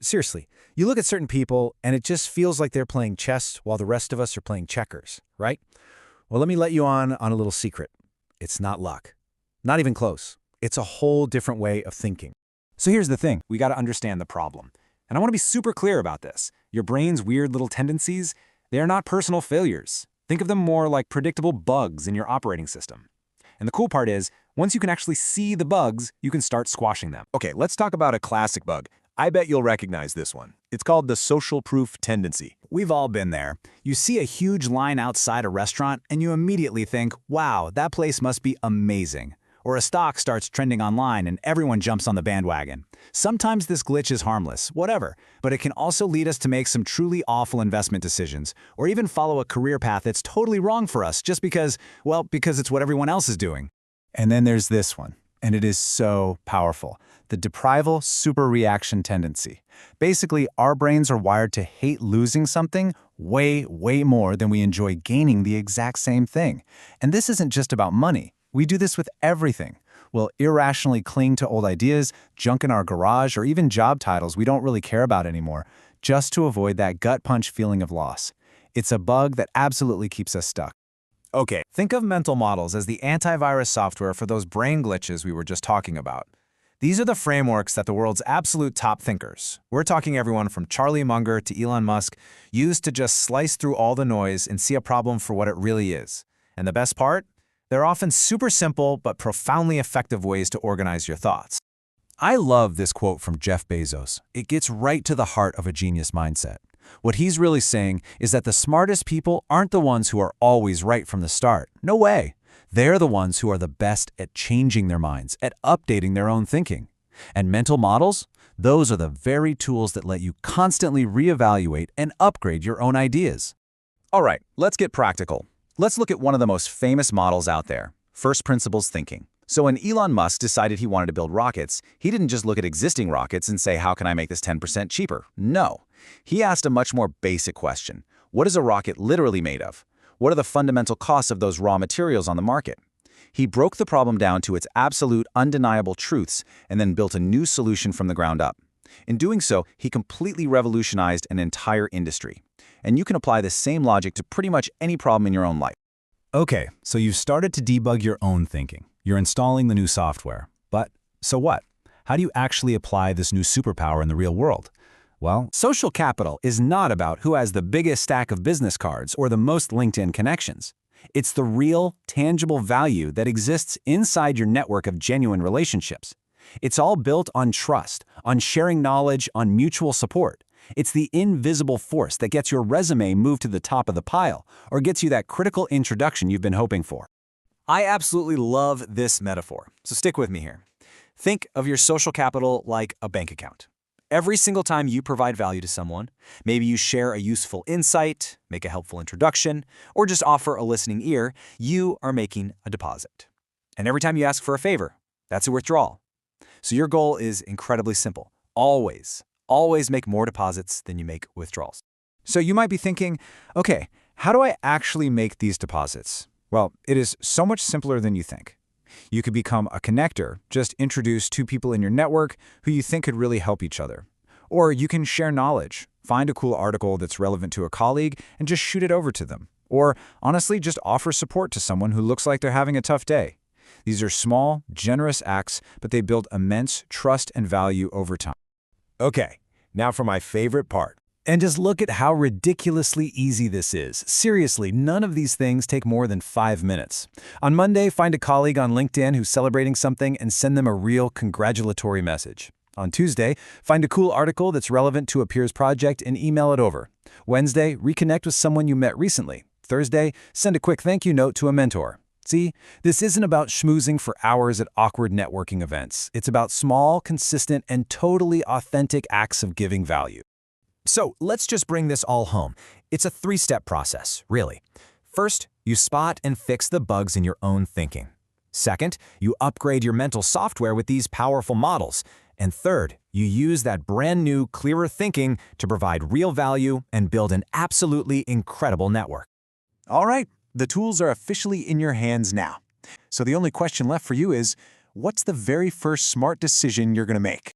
Seriously, you look at certain people and it just feels like they're playing chess while the rest of us are playing checkers, right? Well, let me let you on a little secret. It's not luck. Not even close. It's a whole different way of thinking. So here's the thing, we gotta understand the problem. And I wanna be super clear about this. Your brain's weird little tendencies, they are not personal failures. Think of them more like predictable bugs in your operating system. And the cool part is, once you can actually see the bugs, you can start squashing them. Okay, let's talk about a classic bug. I bet you'll recognize this one. It's called the social proof tendency. We've all been there. You see a huge line outside a restaurant and you immediately think, wow, that place must be amazing. Or a stock starts trending online and everyone jumps on the bandwagon. Sometimes this glitch is harmless, whatever, but it can also lead us to make some truly awful investment decisions, or even follow a career path that's totally wrong for us just because, well, because it's what everyone else is doing. And then there's this one, and it is so powerful. The deprival superreaction tendency. Basically, our brains are wired to hate losing something way, way more than we enjoy gaining the exact same thing. And this isn't just about money. We do this with everything. We'll irrationally cling to old ideas, junk in our garage, or even job titles we don't really care about anymore, just to avoid that gut punch feeling of loss. It's a bug that absolutely keeps us stuck. Okay, think of mental models as the antivirus software for those brain glitches we were just talking about. These are the frameworks that the world's absolute top thinkers, we're talking everyone from Charlie Munger to Elon Musk, use to just slice through all the noise and see a problem for what it really is. And the best part? They're often super simple but profoundly effective ways to organize your thoughts. I love this quote from Jeff Bezos. It gets right to the heart of a genius mindset. What he's really saying is that the smartest people aren't the ones who are always right from the start. No way. They're the ones who are the best at changing their minds, at updating their own thinking. And mental models? Those are the very tools that let you constantly reevaluate and upgrade your own ideas. All right, let's get practical. Let's look at one of the most famous models out there, first principles thinking. So when Elon Musk decided he wanted to build rockets, he didn't just look at existing rockets and say, how can I make this 10% cheaper? No. He asked a much more basic question. What is a rocket literally made of? What are the fundamental costs of those raw materials on the market? He broke the problem down to its absolute, undeniable truths and then built a new solution from the ground up. In doing so, he completely revolutionized an entire industry. And you can apply this same logic to pretty much any problem in your own life. Okay, so you've started to debug your own thinking. You're installing the new software. But so what? How do you actually apply this new superpower in the real world? Well, social capital is not about who has the biggest stack of business cards or the most LinkedIn connections. It's the real, tangible value that exists inside your network of genuine relationships. It's all built on trust, on sharing knowledge, on mutual support. It's the invisible force that gets your resume moved to the top of the pile or gets you that critical introduction you've been hoping for. I absolutely love this metaphor, so stick with me here. Think of your social capital like a bank account. Every single time you provide value to someone, maybe you share a useful insight, make a helpful introduction, or just offer a listening ear, you are making a deposit. And every time you ask for a favor, that's a withdrawal. So your goal is incredibly simple. Always make more deposits than you make withdrawals. So you might be thinking, okay, how do I actually make these deposits? Well, it is so much simpler than you think. You could become a connector, just introduce two people in your network who you think could really help each other. Or you can share knowledge, find a cool article that's relevant to a colleague and just shoot it over to them. Or honestly, just offer support to someone who looks like they're having a tough day. These are small, generous acts, but they build immense trust and value over time. Okay, now for my favorite part. And just look at how ridiculously easy this is. Seriously, none of these things take more than 5 minutes. On Monday, find a colleague on LinkedIn who's celebrating something and send them a real congratulatory message. On Tuesday, find a cool article that's relevant to a peer's project and email it over. Wednesday, reconnect with someone you met recently. Thursday, send a quick thank you note to a mentor. See, this isn't about schmoozing for hours at awkward networking events. It's about small, consistent, and totally authentic acts of giving value. So let's just bring this all home. It's a 3-step process, really. First, you spot and fix the bugs in your own thinking. Second, you upgrade your mental software with these powerful models. And third, you use that brand new, clearer thinking to provide real value and build an absolutely incredible network. All right, the tools are officially in your hands now. So the only question left for you is, what's the very first smart decision you're going to make?